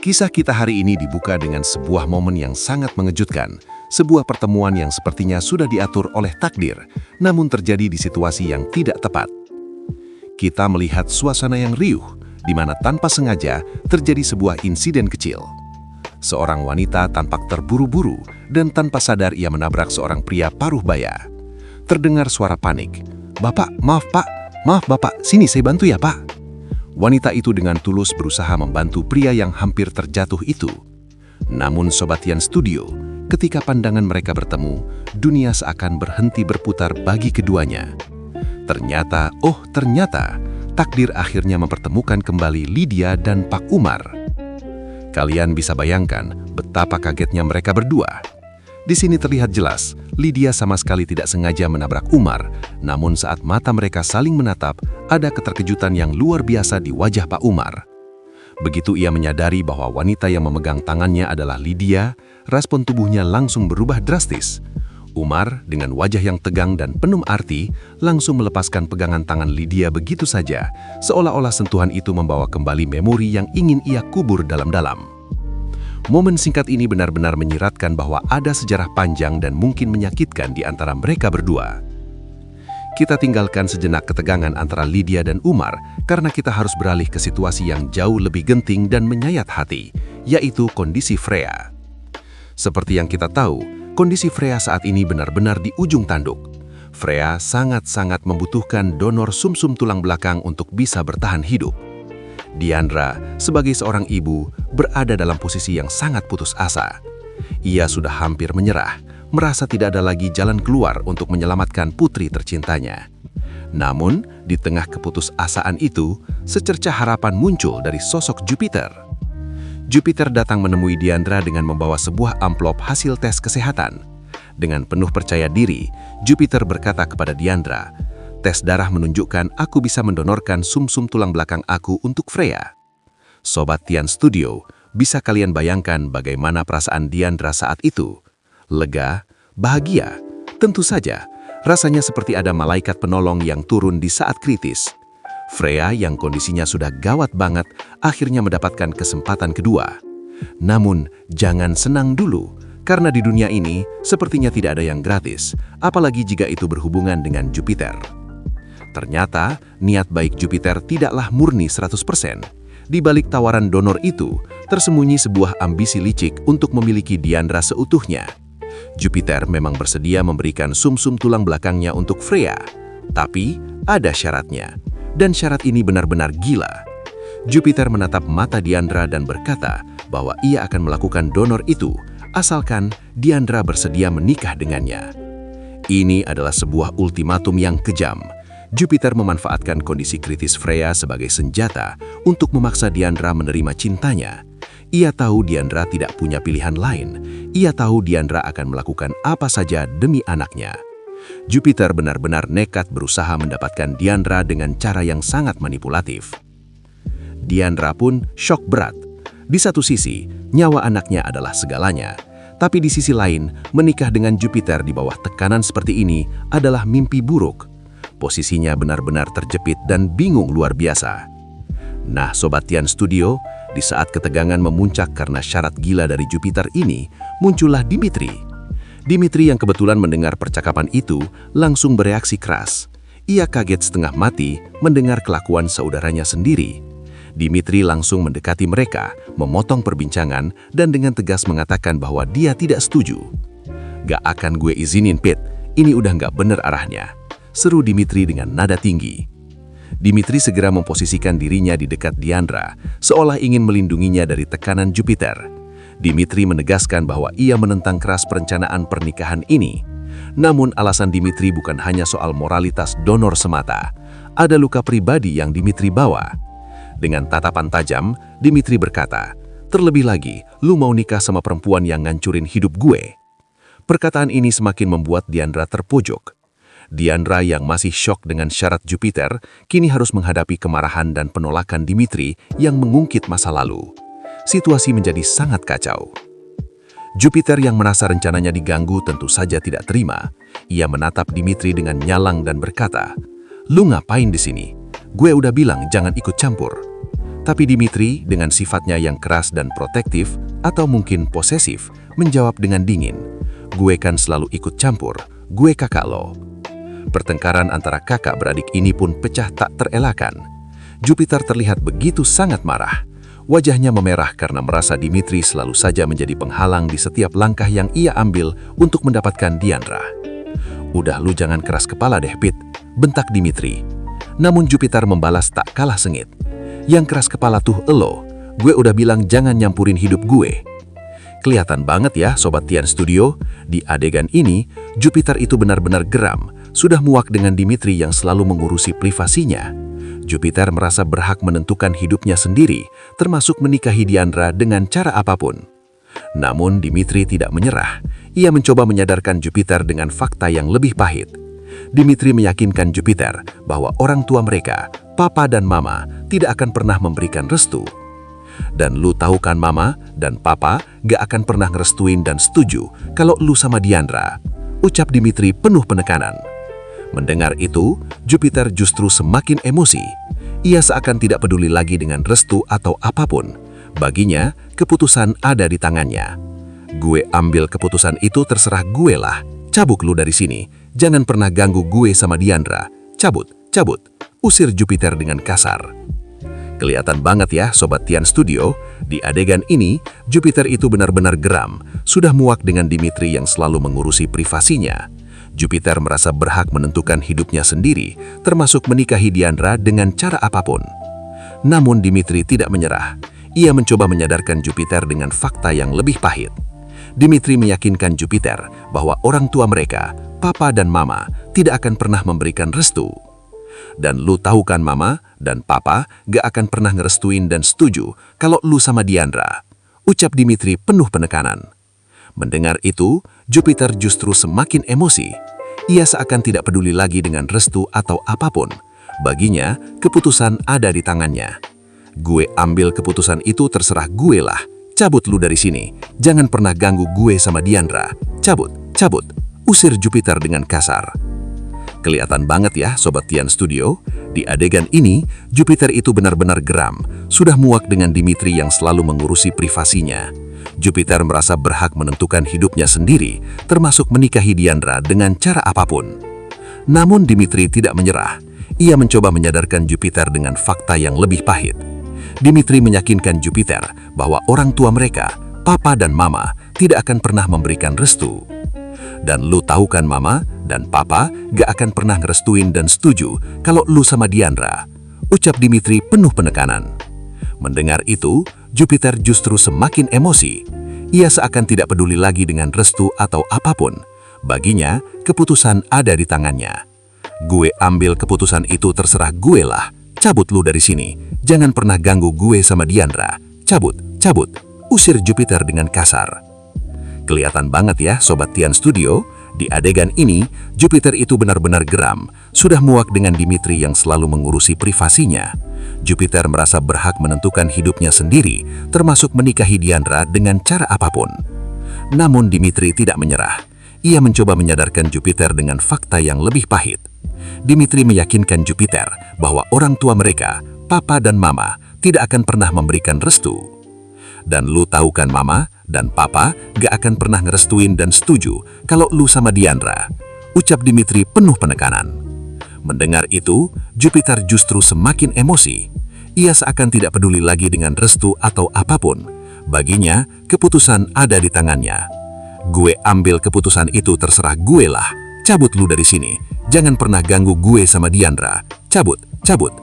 Kisah kita hari ini dibuka dengan sebuah momen yang sangat mengejutkan, sebuah pertemuan yang sepertinya sudah diatur oleh takdir, namun terjadi di situasi yang tidak tepat. Kita melihat suasana yang riuh, di mana tanpa sengaja terjadi sebuah insiden kecil. Seorang wanita tampak terburu-buru dan tanpa sadar ia menabrak seorang pria paruh baya. Terdengar suara panik, "Bapak, maaf Pak, maaf Bapak, sini saya bantu ya Pak." Wanita itu dengan tulus berusaha membantu pria yang hampir terjatuh itu. Namun Sobat Tian Studio, ketika pandangan mereka bertemu, dunia seakan berhenti berputar bagi keduanya. Ternyata, takdir akhirnya mempertemukan kembali Lydia dan Pak Umar. Kalian bisa bayangkan betapa kagetnya mereka berdua. Di sini terlihat jelas, Lydia sama sekali tidak sengaja menabrak Umar, namun saat mata mereka saling menatap, ada keterkejutan yang luar biasa di wajah Pak Umar. Begitu ia menyadari bahwa wanita yang memegang tangannya adalah Lydia, respon tubuhnya langsung berubah drastis. Umar, dengan wajah yang tegang dan penuh arti, langsung melepaskan pegangan tangan Lydia begitu saja, seolah-olah sentuhan itu membawa kembali memori yang ingin ia kubur dalam-dalam. Momen singkat ini benar-benar menyiratkan bahwa ada sejarah panjang dan mungkin menyakitkan di antara mereka berdua. Kita tinggalkan sejenak ketegangan antara Lydia dan Umar karena kita harus beralih ke situasi yang jauh lebih genting dan menyayat hati, yaitu kondisi Freya. Seperti yang kita tahu, kondisi Freya saat ini benar-benar di ujung tanduk. Freya sangat-sangat membutuhkan donor sumsum tulang belakang untuk bisa bertahan hidup. Diandra, sebagai seorang ibu, berada dalam posisi yang sangat putus asa. Ia sudah hampir menyerah, merasa tidak ada lagi jalan keluar untuk menyelamatkan putri tercintanya. Namun, di tengah keputusasaan itu, secercah harapan muncul dari sosok Jupiter. Jupiter datang menemui Diandra dengan membawa sebuah amplop hasil tes kesehatan. Dengan penuh percaya diri, Jupiter berkata kepada Diandra, "Tes darah menunjukkan aku bisa mendonorkan sumsum tulang belakang aku untuk Freya." Sobat Tian Studio, bisa kalian bayangkan bagaimana perasaan Diandra saat itu? Lega, bahagia, tentu saja, rasanya seperti ada malaikat penolong yang turun di saat kritis. Freya yang kondisinya sudah gawat banget, akhirnya mendapatkan kesempatan kedua. Namun, jangan senang dulu, karena di dunia ini sepertinya tidak ada yang gratis, apalagi jika itu berhubungan dengan Jupiter. Ternyata, niat baik Jupiter tidaklah murni 100%. Di balik tawaran donor itu, tersembunyi sebuah ambisi licik untuk memiliki Diandra seutuhnya. Jupiter memang bersedia memberikan sumsum tulang belakangnya untuk Freya. Tapi, ada syaratnya. Dan syarat ini benar-benar gila. Jupiter menatap mata Diandra dan berkata bahwa ia akan melakukan donor itu, asalkan Diandra bersedia menikah dengannya. Ini adalah sebuah ultimatum yang kejam. Jupiter memanfaatkan kondisi kritis Freya sebagai senjata untuk memaksa Diandra menerima cintanya. Ia tahu Diandra tidak punya pilihan lain. Ia tahu Diandra akan melakukan apa saja demi anaknya. Jupiter benar-benar nekat berusaha mendapatkan Diandra dengan cara yang sangat manipulatif. Diandra pun syok berat. Di satu sisi, nyawa anaknya adalah segalanya. Tapi di sisi lain, menikah dengan Jupiter di bawah tekanan seperti ini adalah mimpi buruk. Posisinya benar-benar terjepit dan bingung luar biasa. Nah, Sobat Tian Studio, di saat ketegangan memuncak karena syarat gila dari Jupiter ini, muncullah Dimitri. Dimitri yang kebetulan mendengar percakapan itu langsung bereaksi keras. Ia kaget setengah mati mendengar kelakuan saudaranya sendiri. Dimitri langsung mendekati mereka, memotong perbincangan, dan dengan tegas mengatakan bahwa dia tidak setuju. "Gak akan gue izinin, Pit. Ini udah gak bener arahnya," seru Dimitri dengan nada tinggi. Dimitri segera memposisikan dirinya di dekat Diandra, seolah ingin melindunginya dari tekanan Jupiter. Dimitri menegaskan bahwa ia menentang keras perencanaan pernikahan ini. Namun alasan Dimitri bukan hanya soal moralitas donor semata. Ada luka pribadi yang Dimitri bawa. Dengan tatapan tajam, Dimitri berkata, "Terlebih lagi, lu mau nikah sama perempuan yang ngancurin hidup gue." Perkataan ini semakin membuat Diandra terpojok. Diandra yang masih syok dengan syarat Jupiter, kini harus menghadapi kemarahan dan penolakan Dimitri yang mengungkit masa lalu. Situasi menjadi sangat kacau. Jupiter yang merasa rencananya diganggu tentu saja tidak terima. Ia menatap Dimitri dengan nyalang dan berkata, "Lu ngapain di sini? Gue udah bilang jangan ikut campur." Tapi Dimitri dengan sifatnya yang keras dan protektif, atau mungkin posesif, menjawab dengan dingin, "Gue kan selalu ikut campur, gue kakak lo." Pertengkaran antara kakak beradik ini pun pecah tak terelakkan. Jupiter terlihat begitu sangat marah. Wajahnya memerah karena merasa Dimitri selalu saja menjadi penghalang di setiap langkah yang ia ambil untuk mendapatkan Diandra. "Udah lu jangan keras kepala deh, Pit," bentak Dimitri. Namun Jupiter membalas tak kalah sengit. "Yang keras kepala tuh elo, gue udah bilang jangan nyampurin hidup gue." Kelihatan banget ya Sobat Tian Studio, di adegan ini Jupiter itu benar-benar geram, sudah muak dengan Dimitri yang selalu mengurusi privasinya. Jupiter merasa berhak menentukan hidupnya sendiri, termasuk menikahi Diandra dengan cara apapun. Namun Dimitri tidak menyerah, ia mencoba menyadarkan Jupiter dengan fakta yang lebih pahit. Dimitri meyakinkan Jupiter bahwa orang tua mereka, Papa dan Mama, tidak akan pernah memberikan restu. "Dan lu tahu kan Mama dan Papa gak akan pernah ngerestuin dan setuju kalau lu sama Diandra," ucap Dimitri penuh penekanan. Mendengar itu, Jupiter justru semakin emosi. Ia seakan tidak peduli lagi dengan restu atau apapun. Baginya, keputusan ada di tangannya. "Gue ambil keputusan itu terserah gue lah. Cabut lu dari sini. Jangan pernah ganggu gue sama Diandra. Cabut, cabut," usir Jupiter dengan kasar. Kelihatan banget ya Sobat Tian Studio, di adegan ini Jupiter itu benar-benar geram, sudah muak dengan Dimitri yang selalu mengurusi privasinya. Jupiter merasa berhak menentukan hidupnya sendiri, termasuk menikahi Diandra dengan cara apapun. Namun Dimitri tidak menyerah. Ia mencoba menyadarkan Jupiter dengan fakta yang lebih pahit. Dimitri meyakinkan Jupiter bahwa orang tua mereka, Papa dan Mama, tidak akan pernah memberikan restu. "Dan lu tahu kan Mama dan Papa gak akan pernah ngerestuin dan setuju kalau lu sama Diandra," ucap Dimitri penuh penekanan. Mendengar itu, Jupiter justru semakin emosi. Ia seakan tidak peduli lagi dengan restu atau apapun. Baginya, keputusan ada di tangannya. "Gue ambil keputusan itu terserah gue lah. Cabut lu dari sini. Jangan pernah ganggu gue sama Diandra. Cabut, cabut," usir Jupiter dengan kasar. Kelihatan banget ya Sobat Tian Studio, di adegan ini Jupiter itu benar-benar geram, sudah muak dengan Dimitri yang selalu mengurusi privasinya. Jupiter merasa berhak menentukan hidupnya sendiri, termasuk menikahi Diandra dengan cara apapun. Namun Dimitri tidak menyerah. Ia mencoba menyadarkan Jupiter dengan fakta yang lebih pahit. Dimitri meyakinkan Jupiter bahwa orang tua mereka, Papa dan Mama, tidak akan pernah memberikan restu. "Dan lu tahu kan Mama dan Papa gak akan pernah ngerestuin dan setuju kalau lu sama Diandra," ucap Dimitri penuh penekanan. Mendengar itu, Jupiter justru semakin emosi. Ia seakan tidak peduli lagi dengan restu atau apapun. Baginya, keputusan ada di tangannya. "Gue ambil keputusan itu terserah gue lah. Cabut lu dari sini. Jangan pernah ganggu gue sama Diandra. Cabut, cabut," usir Jupiter dengan kasar. Kelihatan banget ya Sobat Tian Studio, di adegan ini Jupiter itu benar-benar geram, sudah muak dengan Dimitri yang selalu mengurusi privasinya. Jupiter merasa berhak menentukan hidupnya sendiri, termasuk menikahi Diandra dengan cara apapun. Namun Dimitri tidak menyerah. Ia mencoba menyadarkan Jupiter dengan fakta yang lebih pahit. Dimitri meyakinkan Jupiter bahwa orang tua mereka, Papa dan Mama, tidak akan pernah memberikan restu. "Dan lu tahu kan Mama dan Papa gak akan pernah ngerestuin dan setuju kalau lu sama Diandra," ucap Dimitri penuh penekanan. Mendengar itu, Jupiter justru semakin emosi. Ia seakan tidak peduli lagi dengan restu atau apapun. Baginya, keputusan ada di tangannya. "Gue ambil keputusan itu terserah gue lah. Cabut lu dari sini. Jangan pernah ganggu gue sama Diandra. Cabut, cabut,"